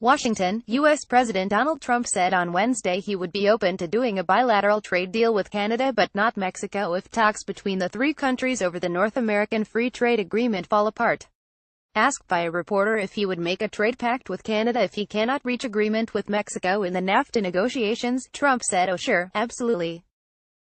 Washington, U.S. President Donald Trump said on Wednesday he would be open to doing a bilateral trade deal with Canada but not Mexico if talks between the three countries over the North American Free Trade Agreement fall apart. Asked by a reporter if he would make a trade pact with Canada if he cannot reach agreement with Mexico in the NAFTA negotiations, Trump said, "Oh sure, absolutely.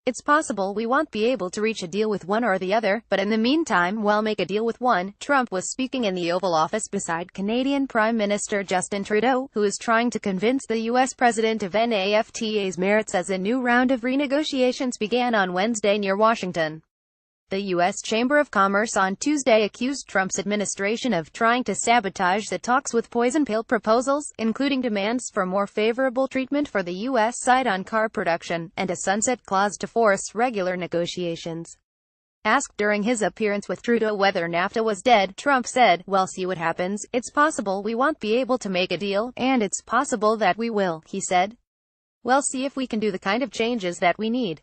It's possible we won't be able to reach a deal with one or the other, but in the meantime we'll make a deal with one." Trump was speaking in the Oval Office beside Canadian Prime Minister Justin Trudeau, who is trying to convince the U.S. president of NAFTA's merits as a new round of renegotiations began on Wednesday near Washington. The U.S. Chamber of Commerce on Tuesday accused Trump's administration of trying to sabotage the talks with poison pill proposals, including demands for more favorable treatment for the U.S. side on car production, and a sunset clause to force regular negotiations. Asked during his appearance with Trudeau whether NAFTA was dead, Trump said, "We'll see what happens. It's possible we won't be able to make a deal, and it's possible that we will," he said. "We'll see if we can do the kind of changes that we need.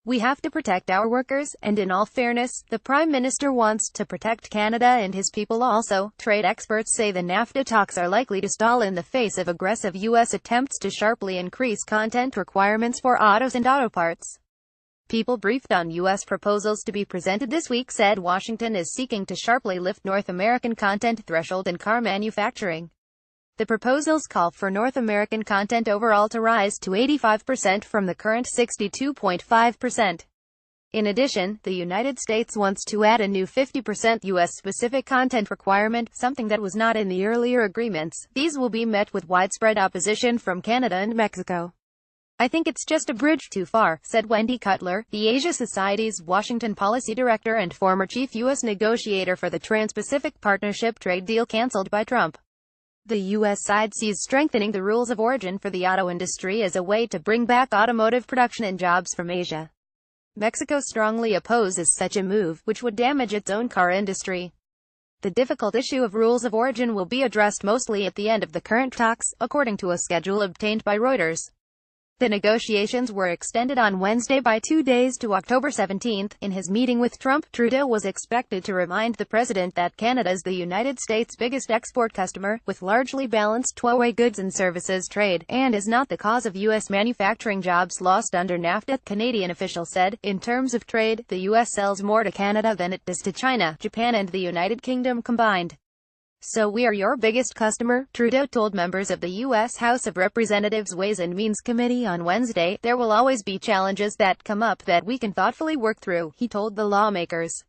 We have to protect our workers, and in all fairness, the Prime Minister wants to protect Canada and his people also." Trade experts say the NAFTA talks are likely to stall in the face of aggressive U.S. attempts to sharply increase content requirements for autos and auto parts. People briefed on U.S. proposals to be presented this week said Washington is seeking to sharply lift North American content threshold in car manufacturing. The proposals call for North American content overall to rise to 85% from the current 62.5%. In addition, the United States wants to add a new 50% U.S.-specific content requirement, something that was not in the earlier agreements. These will be met with widespread opposition from Canada and Mexico. "I think it's just a bridge too far," said Wendy Cutler, the Asia Society's Washington policy director and former chief U.S. negotiator for the Trans-Pacific Partnership trade deal canceled by Trump. The U.S. side sees strengthening the rules of origin for the auto industry as a way to bring back automotive production and jobs from Asia. Mexico strongly opposes such a move, which would damage its own car industry. The difficult issue of rules of origin will be addressed mostly at the end of the current talks, according to a schedule obtained by Reuters. The negotiations were extended on Wednesday by 2 days to October 17. In his meeting with Trump, Trudeau was expected to remind the president that Canada is the United States' biggest export customer, with largely balanced two-way goods and services trade, and is not the cause of U.S. manufacturing jobs lost under NAFTA, Canadian officials said. In terms of trade, the U.S. sells more to Canada than it does to China, Japan and the United Kingdom combined. "So we are your biggest customer," Trudeau told members of the U.S. House of Representatives Ways and Means Committee on Wednesday. "There will always be challenges that come up that we can thoughtfully work through," he told the lawmakers.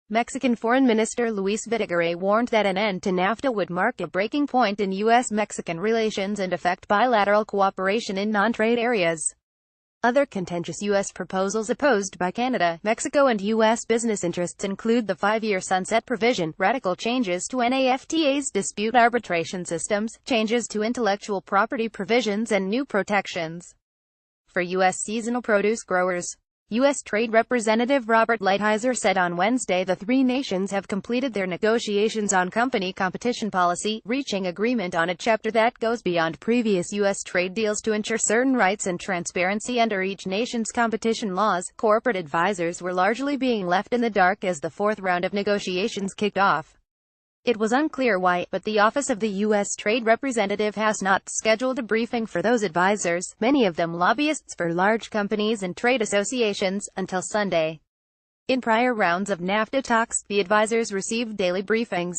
Mexican Foreign Minister Luis Videgaray warned that an end to NAFTA would mark a breaking point in U.S.-Mexican relations and affect bilateral cooperation in non-trade areas. Other contentious U.S. proposals opposed by Canada, Mexico and U.S. business interests include the 5-year sunset provision, radical changes to NAFTA's dispute arbitration systems, changes to intellectual property provisions and new protections for U.S. seasonal produce growers. U.S. Trade Representative Robert Lighthizer said on Wednesday the three nations have completed their negotiations on company competition policy, reaching agreement on a chapter that goes beyond previous U.S. trade deals to ensure certain rights and transparency under each nation's competition laws. Corporate advisors were largely being left in the dark as the fourth round of negotiations kicked off. It was unclear why, but the Office of the U.S. Trade Representative has not scheduled a briefing for those advisors, many of them lobbyists for large companies and trade associations, until Sunday. In prior rounds of NAFTA talks, the advisors received daily briefings.